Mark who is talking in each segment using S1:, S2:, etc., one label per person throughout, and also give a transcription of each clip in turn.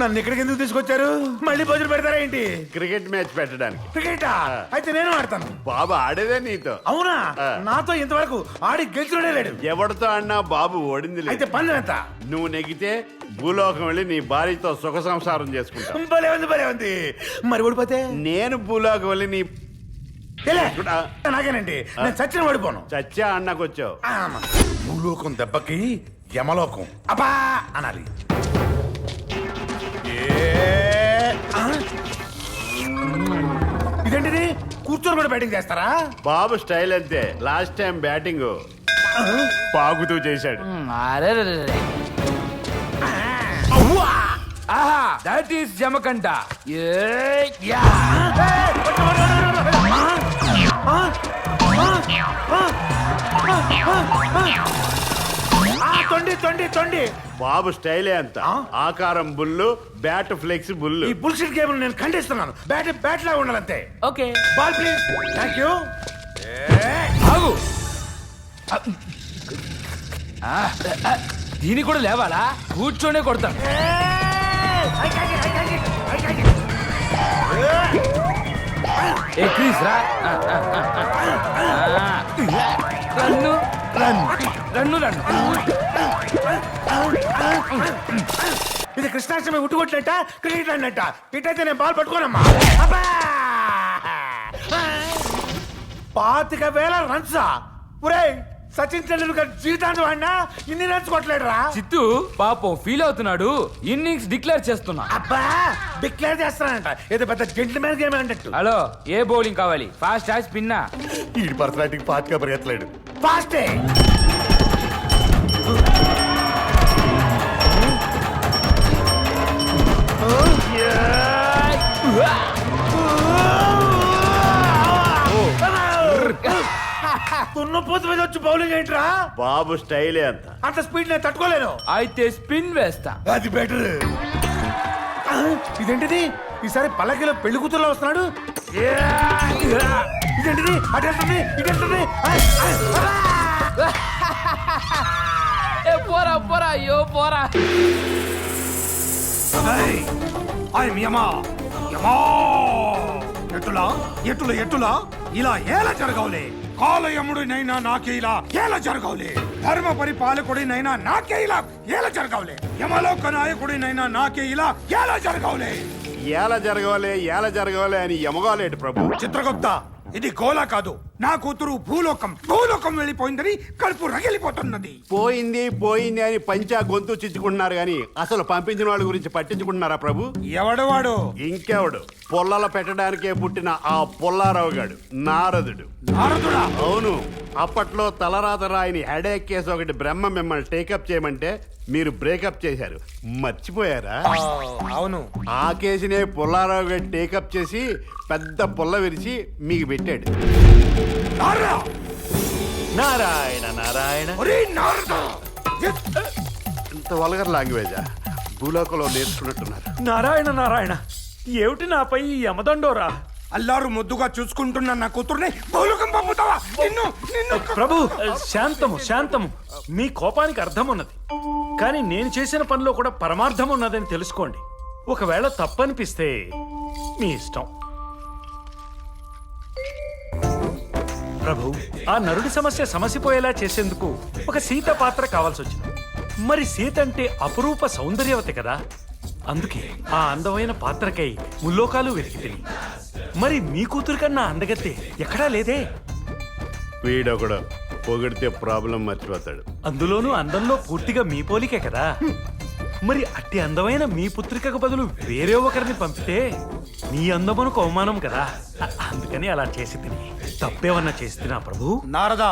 S1: నన్ను ఇక్కడికి ఎందుకు తీసుకొచ్చారు? మళ్ళీ భోజనం పెడతారా ఏంటి?
S2: క్రికెట్ మ్యాచ్ పెట్టడానికి.
S1: క్రికెటా? అయితే నేను ఆడతాను.
S2: బాబు ఆడేదే నీతో.
S1: అవునా? నాతో ఇంతవరకు ఆడి గెలిచుడే లేడు.
S2: ఎవరితో ఆడినా బాబు ఓడింది లేదు.
S1: అయితే పని ఎంత?
S2: నువ్వు నెగితే భూలోకం వెళ్ళి నీ భార్యతో సుఖ సంసారం చేసుకుంటా.
S1: భలే ఉంది. మరి ఓడిపోతే?
S2: నేను భూలోకం వెళ్ళి నీ
S1: నాకేనండి, నేను చచ్చిన ఓడిపోను.
S2: చచ్చా అన్నకొచ్చావు.
S1: భూలోకం దెబ్బకి యమలోకం అబ్బా అనాలి. ఇదేంటిది? కూర్చొని కూడా బ్యాటింగ్ చేస్తారా?
S2: బాబు స్టైల్ అంతే. లాస్ట్ టైం బ్యాటింగ్ పాకుతూ చేశాడు.
S3: ఆహా, దట్ ఈస్ జమకంట.
S1: తొండి
S2: బాబు స్టైలే అంత. ఆకారం బుల్లు, బ్యాట్ ఫ్లెక్స్ బుల్లు.
S1: ఈ బుల్షిట్ గేమ్ నేను ఖండిస్తున్నాను. బ్యాట్ లాగా ఉండాలంతే.
S3: Okay,
S1: ball please. Thank you.
S3: ఆగు. దీని కూడా లేవాలా? కూర్చొనే కొడతాను. ఏ ప్లీజ్ రా. Run run run.
S1: ఇది కృష్ణాష్టమి ఉట్టుకొట్టినట్ట, క్రికెట్ అన్నట్ట. ఇటైతే నేను బాల్ పట్టుకోనమ్మా. 25,000 రన్సా? ఒరేయ్, సచిన్ టెండూల్కర్ జీవితాంతం వాడినా ఇన్ని రన్స్ కొట్టలేడురా.
S3: చిత్తు పాపం ఫీల్ అవుతున్నాడు. ఇన్నింగ్స్ డిక్లేర్ చేస్తున్నా.
S1: అబ్బా, డిక్లేర్ చేస్తానంట. ఏదో పెద్ద జెంటిల్మెన్ గేమ్ అన్నట్టు.
S3: హలో, ఏ బౌలింగ్ కావాలి? ఫాస్ట్ స్పిన్నా?
S1: ఈ పర్సనాలిటీకి ఫాస్ట్ గా పరిగెత్తలేడు. ఫాస్టే. తున్నపోతు మీద వచ్చి బౌలింగ్ ఏంట్రా?
S2: బాబు స్టైలే అంత.
S1: అంత స్పీడ్ నేను తట్టుకోలేను.
S3: అయితే స్పిన్ వేస్తా.
S1: అది బెటర్. ఇదేంటిది? ఈసారి పల్లకిలో పెళ్లి కూతురులో వస్తున్నాడు. ఇదేంటిది? అటెళ్తుంది, ఇటెళ్తుంది.
S3: పోరా పోరా, అయ్యో పోరా.
S1: ఎట్టులా ఇలా ఎలా జరగవులే? కాలయముడినైనా నాకే ఇలా ఎలా జరగవులే? ధర్మ పరిపాలకుడినైనా నాకే ఇలా ఎలా జరగవులే? యమలోక నాయకుడినైనా నాకే ఇలా ఎలా జరగవులే?
S2: ఎలా జరగవాలి అని యమగాలేడు ప్రభు.
S1: చిత్రగుప్త, ఇది గోలా కాదు. నా కూతురు భూలోకం వెళ్ళిపోయిందని కడుపు రగిలిపోతున్నది.
S2: పోయింది అని పంచా గొంతు చిచ్చుకుంటున్నారు గాని అసలు పంపించిన వాళ్ళ గురించి పట్టించుకుంటున్నారా ప్రభు?
S1: ఎవడవాడు?
S2: ఇంకెవడు? పొల్లల పెట్టడానికే పుట్టిన ఆ పొల్లారావు గాడు, నారదుడు.
S1: నారదుడా?
S2: అవును. అప్పట్లో తలరాత రాయిని హెడేక్ కేసు ఒకటి బ్రహ్మ మిమ్మల్ని టేకప్ చేయమంటే మీరు బ్రేకప్ చేశారు. మర్చిపోయారా?
S1: అవును.
S2: ఆ కేసునే పొల్లారావు గారు టేకప్ చేసి పెద్ద పొల్ల విరిచి మీకు పెట్టాడు.
S1: నారాయణ నారాయణ.
S2: ఇంత వల్గర్ లాంగ్వేజా? భూలోకంలో నేర్చుకున్నట్టున్నారు.
S1: నారాయణ నారాయణ, ఏమిటి నాపై యమదండోరా? అల్లారు ముద్దుగా చూసుకుంటున్న నా కూతుర్ని భూలోకం పంపుతావా?
S4: ప్రభు, శాంతము. మీ కోపానికి అర్థం ఉన్నది, కానీ నేను చేసిన పనిలో కూడా పరమార్థం ఉన్నదని తెలుసుకోండి. ఒకవేళ తప్పనిపిస్తే మీ ఇష్టం. ప్రభు, ఆ నరుడి సమస్య సమసిపోయేలా చేసేందుకు ఒక సీత పాత్ర కావాల్సి వచ్చింది. మరి సీత అంటే అపురూప సౌందర్యవతి కదా. అందుకే ఆ అందమైన పాత్రకై ముల్లోకాలు వెతికి తిని. మరి మీ కూతురు కన్నా అందగత్తే ఎక్కడా లేదే.
S2: వీడొకడు పొగిడితే ప్రాబ్లం మర్చిపోతాడు.
S4: అందులోనూ అందంలో పూర్తిగా మీ పోలికే కదా. మరి అట్టి అందమైన మీ పుత్రికకు బదులు వేరే ఒకరిని పంపితే మీ అందమునకు అవమానం కదా. అందుకని అలా చేసి తిని. తప్పేమన్నా చేసి తినా ప్రభు?
S1: నారదా,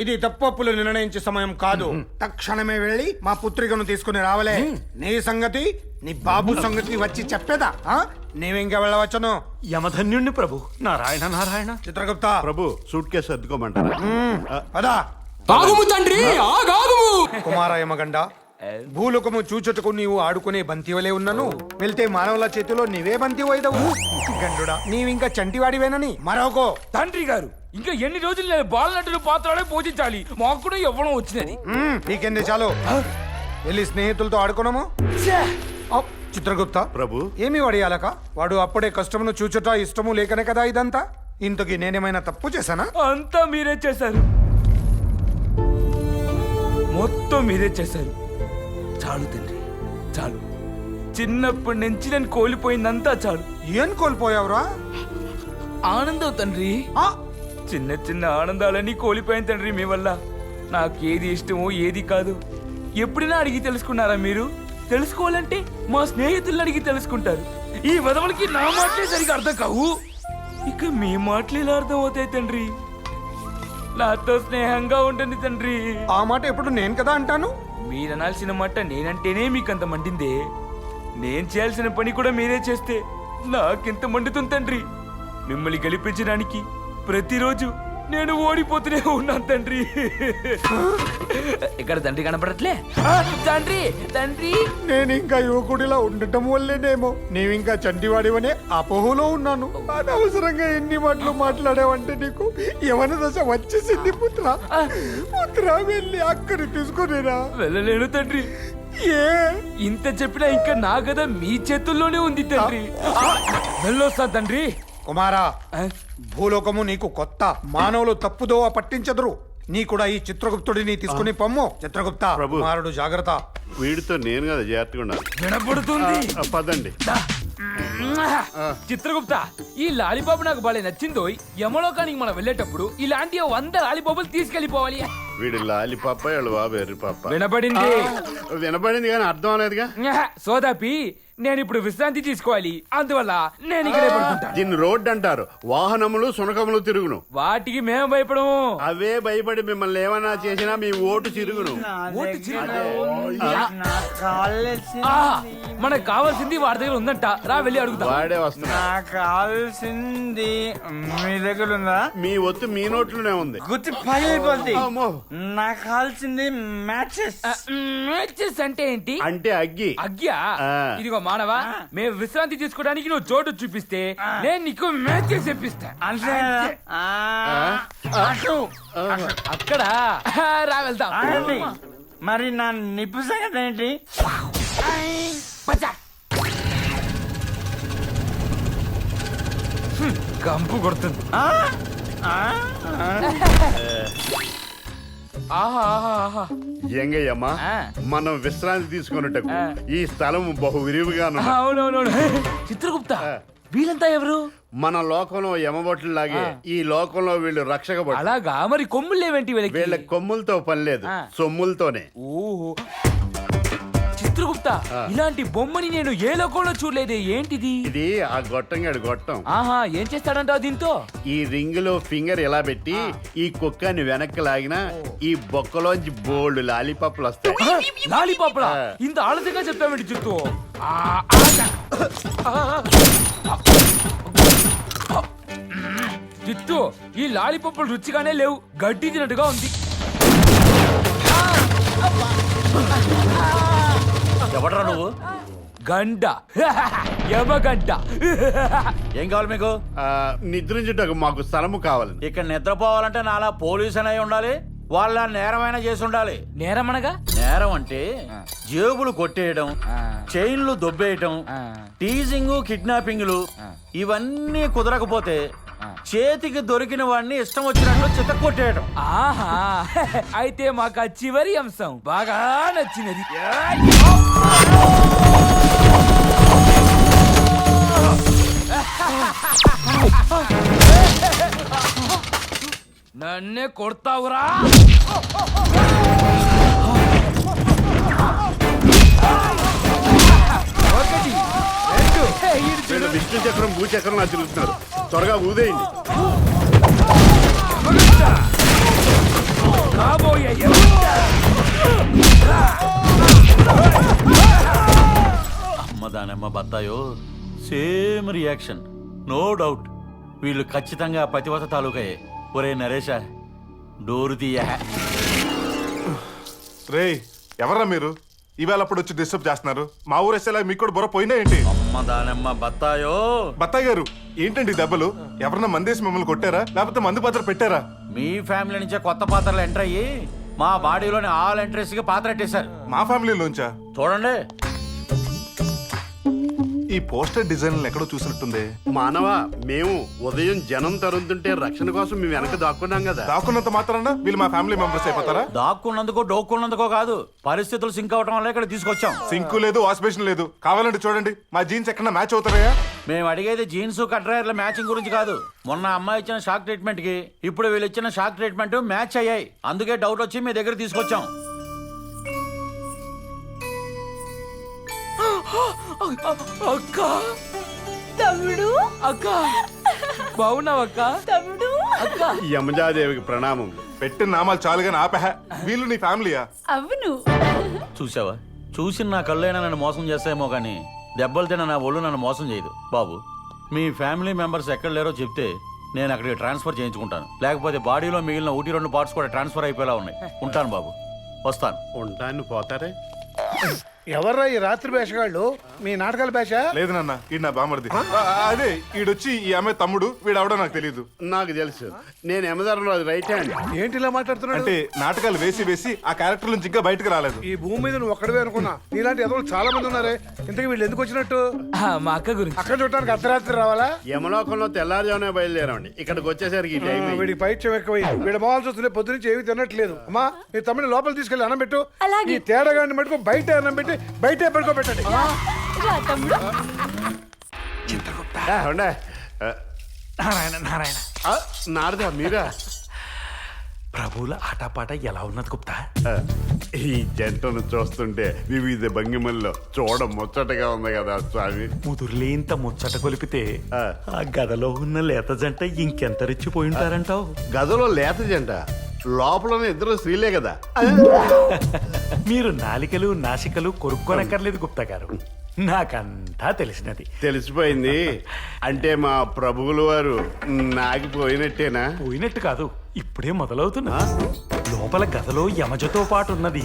S1: ఇది తప్పప్పులు నిర్ణయించే సమయం కాదు. తక్షణమే వెళ్ళి మా పుత్రికను తీసుకుని రావలే. నీ సంగతి, నీ బాబు సంగతి వచ్చి చెప్పేదా? నీవింకా వెళ్ళవచ్చును.
S4: యమధన్యుణ్ణి ప్రభు. నారాయణ నారాయణ.
S1: చిత్రగుప్త
S2: ప్రభు, సూట్ కేసు సర్దుకోమంటారా?
S1: పదా.
S3: ఆగుము తండ్రి, ఆగాగుము.
S1: కుమార యమగండ, భూలోకము చూచుటకు నీవు ఆడుకునే బంతివలే ఉన్నను. వెళ్తే మానవుల చేతిలో నీవే బంతి వైదవు. గండుడా, నీవింకా చంటివాడివేనని మరొకో.
S3: తండ్రి గారు, ఇంకా ఎన్ని రోజులు నేను బాల్ నటులు పాత్రలే పూజించాలి? మాకు కూడా ఇవ్వడం వచ్చినది.
S1: నీకెంది చాలు. వెళ్ళి స్నేహితులతో ఆడుకున్నాము. చిత్రగుప్త
S2: ప్రభు.
S1: ఏమి వడియాలక వాడు అప్పుడే కష్టమును చూచుట ఇష్టము లేకనే కదా ఇదంతా. ఇంతకీ నేనేమైనా తప్పు చేశానా?
S3: అంతా మీరే చేశారు, మొత్తం మీరే చేశారు. చాలు తండ్రి, చాలు. చిన్నప్పటి నుంచి నేను కోల్పోయిందంతా చాలు.
S1: ఏం కోల్పోయావురా?
S3: ఆనందం తండ్రి.
S1: ఆ,
S3: చిన్న చిన్న ఆనందాలన్నీ కోల్పోయాను తండ్రి మీ వల్ల. నాకేది ఇష్టమో ఏది కాదు ఎప్పుడైనా అడిగి తెలుసుకున్నారా మీరు? తెలుసుకోవాలంటే మా స్నేహితులను అడిగి తెలుసుకుంటారు. ఈ వదవలకి నా మాటలే సరిగా అర్థం కావు, ఇక మీ మాటలు ఇలా అర్థం అవుతాయి తండ్రి. నాతో స్నేహంగా ఉండండి తండ్రి.
S1: ఆ మాట ఎప్పుడు నేను కదా అంటాను.
S3: మీరు అనాల్సిన మాట నేనంటేనే మీకంత మండిందే. నేను చేయాల్సిన పని కూడా మీరే చేస్తే నాకెంత మండుతుంది తండ్రి. మిమ్మల్ని గెలిపించడానికి ప్రతిరోజు నేను ఓడిపోతూనే ఉన్నాను తండ్రి. ఇక్కడ తండ్రి కనపడట్లే. తండ్రి, తండ్రి.
S1: నేను ఇంకా యువకుడిలా ఉండటం వల్లేనేమో నీవింకా చంటివాడివనే అపోహలో ఉన్నాను. అనవసరంగా ఎన్ని మాటలు మాట్లాడావంటే నీకు యవన దశ వచ్చేసింది పుత్ర. పుత్ర వెళ్ళి అక్కడి తీసుకునేరా.
S3: వెళ్ళలేను తండ్రి.
S1: ఏ
S3: ఇంత చెప్పినా ఇంకా నా గద మీ చేతుల్లోనే ఉంది తండ్రి. వెళ్ళొస్తా తండ్రి.
S1: కుమారా, భూలోకము నీకు కొత్త. మానవులు తప్పుదోవ పట్టించదురు. నీ కూడా ఈ చిత్రగుప్తుడిని తీసుకుని పమ్ము. చిత్రగుప్త
S2: ప్రభు.
S1: కుమారుడు జాగ్రత్త.
S2: వీడితో నేను కదా జాగ్రత్తగా ఉండాలి.
S3: వినపడుతుంది.
S2: పదండి.
S3: చిత్రగుప్త, ఈ లాలిబాబు నాకు బాగా నచ్చిందో. యమలోకానికి మనం వెళ్ళేటప్పుడు ఇలాంటి 100 లాలిబాబులు తీసుకెళ్లిపోవాలి.
S2: వీడి లాలి పాప వీళ్ళ బాబు ఎర్రి పాప.
S3: వినపడింది.
S2: వినపడింది కానీ అర్థం అనేదిగా.
S3: సోదాపి, నేను ఇప్పుడు విశ్రాంతి తీసుకోవాలి. అందువల్ల నేను ఇక్కడే పడుకుంటాను.
S2: దీన్ని రోడ్డు అంటారు. వాహనములు సునకములు తిరుగును.
S3: వాటికి మేము భయపడము.
S2: అవే భయపడి మిమ్మల్ని ఏమన్నా చేసినా మీ ఓటు చిరుగును.
S3: మనకు కావాల్సింది వాడి దగ్గర ఉందంట. రా వెళ్ళి అడుగుతా.
S2: వాడే వస్తున్నా.
S5: నాకు కావాల్సింది మీ దగ్గర ఉందా?
S2: మీ ఒత్తు మీ నోట్లోనే ఉంది.
S5: గుర్తు పగిలిపోద్ది.
S2: అమ్మో.
S5: నాకు కావాల్సింది మ్యాచెస్.
S3: మ్యాచెస్ అంటే ఏంటి?
S2: అంటే అగ్గి.
S3: అగ్గ్యా?
S2: ఆ.
S3: ఇదిగో మానవా, మేము విశ్రాంతి తీసుకోవడానికి నువ్వు చోటు చూపిస్తే నేను నీకు మ్యాచెస్ చెప్పిస్తా.
S5: అంతే. అటు.
S3: అక్కడ రా వెళ్తాం.
S5: ఆగండి. మరి నా నిప్పు సంగతి ఏంటి?
S3: పచ్చా. కంపు కొడుతుంది.
S5: ఆ? ఆ?
S3: ఆహా ఆహా ఆహా.
S2: ఎంగయ్యమ్మా,
S3: ఆ.
S2: మనం విశ్రాంతి తీసుకున్నట్టు
S3: ఆ.
S2: ఈ స్థలం బహు విరివిగా
S3: అవునవునవును. చిత్రగుప్త, వీళ్ళంతా ఎవరు?
S2: మన లోకంలో యమబొట్లలాగే ఈ లోకంలో వీళ్ళు రక్షక భటులు.
S3: అలాగా? మరి కొమ్ములు లేవేంటి వీళ్ళకి?
S2: వీళ్ళ కొమ్ములతో పని లేదు,
S3: ఆ.
S2: సొమ్ములతోనే.
S3: ఓహో. చిత్రగుప్త, ఇలాంటి బొమ్మని నేను ఏ లోకంలో చూడలేదే. ఏంటిది?
S2: ఇది ఆ గొట్టంగాడి గొట్టం.
S3: ఆహా, ఏం చేస్తాడంటావు దీంతో?
S2: ఈ రింగ్ లో ఫింగర్ ఇలా పెట్టి ఈ కుక్కని వెనక్కి లాగినా ఈ బొక్కలోంచి బోల్డ్ లాలీపాప్లు వస్తాయి.
S3: లాలీపాపులా? ఇంత ఆలస్యంగా చెప్తావేంటి చిత్తు? చిత్తు, ఈ లాలీపాపులు రుచిగానే లేవు, గడ్డి తినట్టుగా ఉంది.
S6: ఎవడరా నువ్వు?
S3: గంట. యమగంట.
S6: ఏం కావాలి మీకు?
S2: నిద్రించుటకు మాకు స్థలము కావాలి.
S6: ఇక్కడ నిద్రపోవాలంటే నాలా పోలీసు అయి ఉండాలి, వాళ్ళ నేరమైనా చేసి ఉండాలి.
S3: నేరమనగా?
S6: నేరం అంటే జేబులు కొట్టేయడం, చైన్లు దొబ్బేయటం, టీజింగ్, కిడ్నాపింగ్లు ఇవన్నీ కుదరకపోతే చేతికి దొరికిన వాడిని ఇష్టం వచ్చినట్లు చిత్త కొట్టేయడం.
S3: ఆహా, అయితే మాకు ఆ చివరి అంశం బాగా నచ్చినది. నన్నే కొడతావురా? ఒకటి, రెండు.
S2: వీళ్ళు విష్ణు చక్రం భూచక్రం నా తిరుగుతున్నారు. త్వరగా ఊదేయండి.
S3: కాబోయే
S6: అమ్మదానమ్మ బత్తాయో, సేమ్ రియాక్షన్, నో డౌట్. వీళ్ళు ఖచ్చితంగా పతివత తాలూకాయే. ఒరే నరేష, డోరు తీయ.
S7: రేయ్, ఎవర్రా మీరు? ఈవేళ అప్పుడు వచ్చి డిస్టర్బ్ చేస్తున్నారు. మా ఊరు వచ్చేలా మీకు కూడా బుర్ర పోయినా ఏంటి?
S6: అమ్మదానమ్మ బత్తాయో.
S7: బత్తాయి గారు, ఏంటండి దెబ్బలు? ఎవరన్నా మందేసి మిమ్మల్ని కొట్టారా, లేకపోతే మందు పాత్ర పెట్టారా?
S6: మీ ఫ్యామిలీ నుంచే కొత్త పాత్రలు ఎంటర్ అయ్యి మా బాడీలోని ఆల్ ఎంట్రీస్ కి పాత్ర పెట్టేశారు.
S7: మా ఫ్యామిలీలోంచా?
S6: చూడండి.
S7: ఈ పోస్టర్ డిజైన్ ఎక్కడో చూసినట్టుంది.
S2: మానవ మేము ఉదయం జనం తరుముతుంటే రక్షణ కోసం మేము వెనక దాక్కున్నాం కదా.
S7: దాక్కున్నంత మాత్రాన వీళ్ళు మా ఫ్యామిలీ మెంబర్స్ అయిపోతారా?
S6: దాక్కున్నందుకో డోక్కున్నందుకో కాదు, పరిస్థితులు సింక్ అవటం వల్ల ఇక్కడ తీసుకొచ్చాం.
S7: సింకు లేదు, వాష్ బేసిన్ లేదు. కావాలంటే చూడండి, మా జీన్స్ ఎక్కడ మ్యాచ్ అవుతాయా?
S6: మేము అడిగేది జీన్స్ కట్రాయర్ల మ్యాచింగ్ గురించి కాదు. మొన్న అమ్మాయి ఇచ్చిన షాక్ ట్రీట్మెంట్ కి ఇప్పుడు వీళ్ళు ఇచ్చిన షాక్ ట్రీట్మెంట్ మ్యాచ్ అయ్యాయి. అందుకే డౌట్ వచ్చి మీ దగ్గర తీసుకొచ్చాం.
S3: అక్క
S8: తమ్ముడు
S3: అక్క బాగున్నావక్క?
S8: తమ్ముడు
S3: అక్క
S2: యమజాదేవికి ప్రణామం.
S7: పెట్టిన నామాలు చాలుగా ఆపహ. వీళ్ళు నీ ఫ్యామిలీయా?
S8: అవును.
S6: చూసావా, చూసిన నా కళ్ళైనా నన్ను మోసం చేస్తాయేమో కానీ దెబ్బలు తిన్న నా ఒళ్ళు నన్ను మోసం చేయదు. బాబు, మీ ఫ్యామిలీ మెంబర్స్ ఎక్కడ లేరో చెప్తే నేను అక్కడికి ట్రాన్స్ఫర్ చేయించుకుంటాను. లేకపోతే బాడీలో మిగిలిన 1-2 పార్ట్స్ కూడా ట్రాన్స్ఫర్ అయిపోయేలా ఉన్నాయి. ఉంటాను బాబు, వస్తాను.
S2: ఉంటాను పోతారే.
S9: ఎవర్రా ఈ రాత్రి వేషగాళ్ళు? మీ నాటకాల వేష?
S7: లేదు నాన్న, ఈ నా బామర్ది. అదే ఈడొచ్చి ఈ అమ్మాయి తమ్ముడు, వీడవడో నాకు తెలియదు.
S2: నాకు తెలుసు, నేను యమధర్మరాజు రైట్ హ్యాండ్.
S9: ఏంటి ఇలా మాట్లాడుతున్నాడు?
S7: అంటే నాటకాలు వేసి వేసి ఆ క్యారెక్టర్ నుంచి ఇంకా బయటకు రాలేదు.
S9: ఈ భూమి మీద నువ్వు ఒక్కడవే అనుకున్నా. నీలాంటి ఎదవలు చాలా మంది ఉన్నారే. ఇంతకీ వీళ్ళు ఎందుకు వచ్చినట్టు?
S3: మా అక్క గురించి.
S9: అక్కడ చూడటానికి అర్ధరాత్రి రావాలా?
S2: యమలోకంలో తెల్లారుజామునే బయలుదేరామండి. ఇక్కడికి వచ్చేసరికి ఈ టైం అయింది.
S9: వీడికి పైత్యం ఎక్కువ. వీడి మొహాలు చూస్తుంటే పొద్దునుంచి ఏమీ తినట్లేదు. అమ్మా, మీ తమ్ముడిని లోపల తీసుకెళ్ళి అన్నం పెట్టు.
S8: అలాగే.
S9: ఈ తేడాగాన్ని మటుకు బయట అన్నం పెట్టి బయటే పడుకోబెట్టండి.
S8: రా తమ్ముడు.
S2: ఉండే.
S4: నారాయణ నారాయణ.
S2: నారదా మీరా?
S4: ప్రభువుల ఆటపాట ఎలా ఉన్నది గుప్తా?
S2: ఈ జంటను చూస్తుంటే వివిధ భంగిమల్లో చూడ ముచ్చటగా ఉంది కదా స్వామి.
S4: ముదురులేంత ముచ్చట కొలిపితే ఆ గదలో ఉన్న లేత జంట ఇంకెంత రెచ్చిపోయి ఉంటారంటావు?
S2: గదిలో లేత జంట, లోపల ఇద్దరు స్త్రీలే కదా.
S4: మీరు నాలికలు నాసికలు కొరుక్కోనక్కర్లేదు గుప్తా గారు, నాకంతా తెలిసినది.
S2: తెలిసిపోయింది అంటే మా ప్రభువుల వారు నాగిపోయినట్టేనా?
S4: పోయినట్టు కాదు, ఇప్పుడే మొదలవుతున్నా. లోపల గదలో యమజతో పాటు ఉన్నది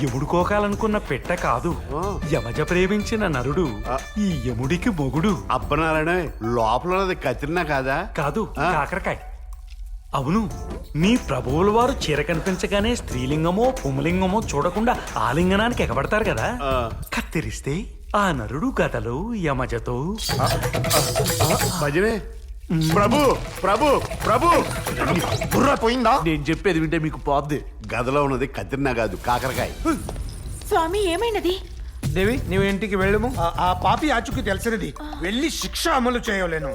S4: యముడుకోకాలనుకున్న పెట్ట కాదు, యమజ ప్రేమించిన నరుడు, ఈ యముడికి మొగుడు.
S2: అప్పనారాయణ, లోపల ఉన్నది కత్రినా కాదా?
S4: కాదు, కాకరకాయ. అవును, మీ ప్రభువుల వారు చీర కనిపించగానే స్త్రీలింగమో పుంలింగమో చూడకుండా ఆలింగనానికి ఎగబడతారు కదా. కత్తిరిస్తే ఆ నరుడు గదలో యమజతో.
S2: భజనే. ప్రభు ప్రభు ప్రభు
S9: బుర్ర పోయిందా?
S2: నేను చెప్పేది వింటే మీకు పోద్ది. గదిలో ఉన్నది కత్రినా కాదు, కాకరకాయ.
S8: స్వామి ఏమైనది?
S1: దేవి, నీవు ఇంటికి వెళ్ళము. ఆ పాపి ఆచుకి తెలిసినది, వెళ్ళి శిక్ష అమలు చేయలేను.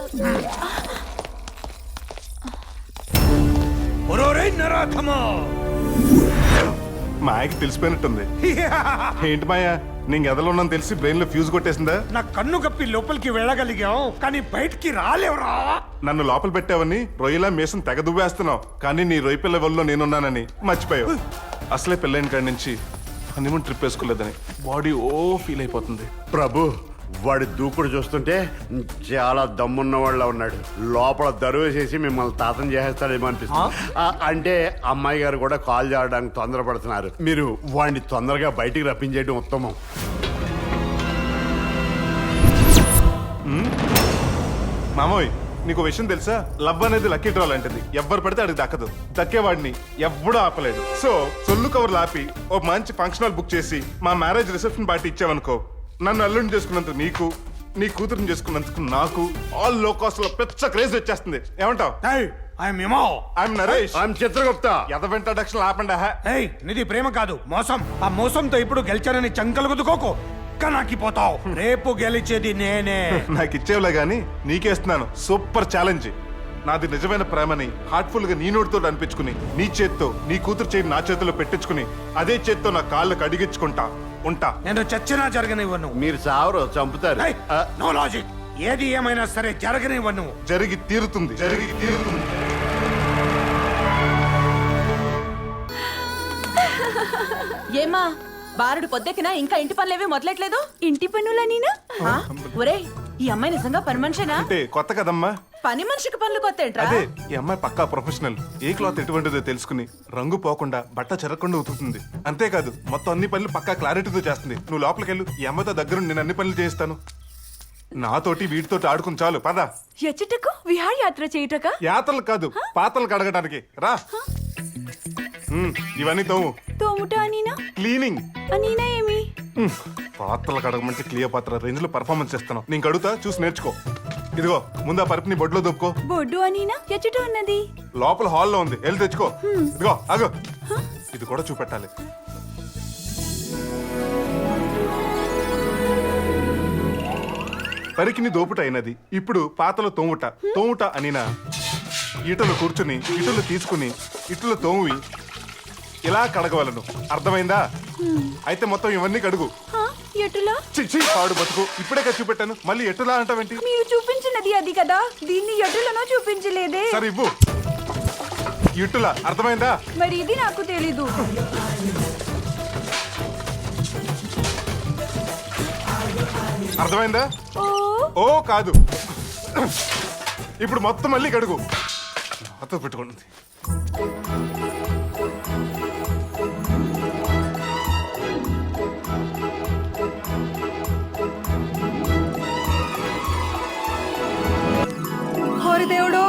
S7: మా ఆయనకి తెలిసిపోయినట్టుంది. ఏంటి మాయా, నేను గదలో ఉన్నాను తెలిసి బ్రెయిన్ లో ఫ్యూజ్ కొట్టేసిందా?
S1: నా కన్ను కప్పి లోపలికి వెళ్ళగలిగాం, కానీ బయటికి రాలేవురా.
S7: నన్ను లోపల పెట్టావని రొయ్యలా మేసం తెగ దువ్వేస్తున్నావు, కానీ నీ రొయ్య పిల్ల వల్ల నేనున్నానని మర్చిపోయావు. అసలే పెళ్ళైన కాడి నుంచి హనీమూన్ ట్రిప్ వేసుకోలేదని బాడీ ఫీల్ అయిపోతుంది.
S2: ప్రభు, వాడి దూకుడు చూస్తుంటే చాలా దమ్మున్న వాళ్ళ ఉన్నాడు. లోపల దరువేసేసి మిమ్మల్ని తాతం చేసేస్తాడేమో అనిపిస్తుంది. అంటే అమ్మాయి గారు కూడా కాల్ చేయడానికి తొందరపడుతున్నారు. మీరు వాడిని తొందరగా బయటికి రప్పించేయడం ఉత్తమం.
S7: మామోయ్, నీకు విషయం తెలుసా? లవ్ అనేది లక్కీ డ్రా లాంటిది. ఎవ్వరు పడితే అడిగి దక్కదు. దక్కేవాడిని ఎవ్వడూ ఆపలేడు. సో సొల్లు కవర్లు ఆపి ఓ మంచి ఫంక్షన్ హాల్ బుక్ చేసి మా మ్యారేజ్ రిసెప్షన్ పార్టీ ఇచ్చావనుకో, నన్ను అల్లుడిని చేసుకున్నందుకు నీకు, నీ కూతురుని చేసుకున్నందుకు నాకు ఆల్ లో కాస్ట్ లో పెద్ద క్రేజ్ వచ్చేస్తుంది. ఏమంటావ్? ఐఎమ్ నరేష్.
S2: ఐఎమ్ చిత్రగుప్త.
S7: ఎదవ ఇంట్రడక్షన్ ఆపండి.
S1: నిధి ప్రేమ కాదు, మోసం. ఆ మోసంతో ఇప్పుడు గెలిచానని చంకలు గుద్దుకోకు, కనాకిపోతావు. రేపు గెలిచేది నేనే.
S7: నాకు ఇచ్చేవులే గానీ నీకేస్తున్నాను సూపర్ ఛాలెంజ్. నాది నిజమైన ప్రేమని హార్ట్ఫుల్ గా నీ నోటితో అనిపించుకుని, నీ చేత్తో నీ కూతురు చేయి నా చేతిలో పెట్టించుకుని, అదే చేత్తో నా కాళ్ళకు అడిగించుకుంటా ఉంటా.
S1: నేను చచ్చినా జరగనివ్వను.
S2: మీరు సావరు, చంపుతారు.
S1: No logic. ఏది ఏమైనా సరే జరగనివ్వను.
S7: జరిగి తీరుతుంది, జరిగి తీరుతుంది.
S8: ఏమా, బారుడు పొద్దెక్కినా ఇంకా ఇంటి పనులేవి మొదలెట్లేదు? ఇంటి పనులనీనా? ఒరేయ్, ఈ అమ్మాయి నిజంగా పని మనిషేనా?
S7: అంటే కొత్త కదమ్మా.
S8: పని మనిషికి పనులు కొత్త ఏంట్రా?
S7: అదే, ఈ అమ్మాయి పక్కా ప్రొఫెషనల్. ఏ క్లాత్ ఎటువంటిదో తెలుసుకుని రంగు పోకుండా బట్ట చెరగకుండా ఉతుకుతుంది. అంతేకాదు, మొత్తం అన్ని పనులు పక్కా క్లారిటీతో చేస్తుంది. నువ్వు లోపలికి వెళ్ళు, ఈ అమ్మాయితో దగ్గర నేను అన్ని పనులు చేయిస్తాను. నాతోటి వీటితోటి ఆడుకుని చాలు, పద.
S8: ఎచ్చటకు విహారయాత్ర చేయుటక?
S7: యాత్రలు కాదు, పాతలు కడగడానికి రా. ఇవన్నీ తోము.
S8: తోముట అనీనా?
S7: క్లీనింగ్.
S8: అనీనా ఏమి?
S7: పాత్రలు కడగమంటే క్లియోపాత్ర రేంజ్ లో పర్ఫార్మెన్స్ చేస్తున్నావు. నేను కడుగుతా చూసి నేర్చుకో. ఇదిగో ముందు ఆ పరుపుని బొడ్లో దొప్పుకో.
S8: బొడ్డు అనినా ఎచ్చట ఉన్నది
S7: లోపల హాల్లో ఉంది, వెళ్ళి తెచ్చుకో. ఇదిగో ఆగు, ఇది కూడా చూపెట్టాలి. పరికిని దోపుట అయినది, ఇప్పుడు పాతలో తోముట. తోముట అనినా ఇటులు కూర్చుని ఇటులు తీసుకుని ఇటులు తోమి ఇలా కడగవలను. అర్థమైందా? అయితే మొత్తం ఇవన్నీ కడుగు.
S8: ఎటులా
S7: చిచ్చి పాడు బతుకు. ఇప్పుడే కదా చూపెట్టాను, మళ్ళీ ఎటులా అంటావేంటి?
S8: మీరు చూపించినది అది కదా, దీన్ని ఎటులనో చూపించలేదే.
S7: సరే ఇవ్వు. ఇటులా అర్థమైందా?
S8: మరి ఇది నాకు తెలీదు.
S7: అర్థమైందా?
S8: ఓ
S7: ఓ కాదు, ఇప్పుడు మొత్తం మళ్ళీ కడుగు. నాతో పెట్టుకుంటుంది.
S8: హోరి దేవుడు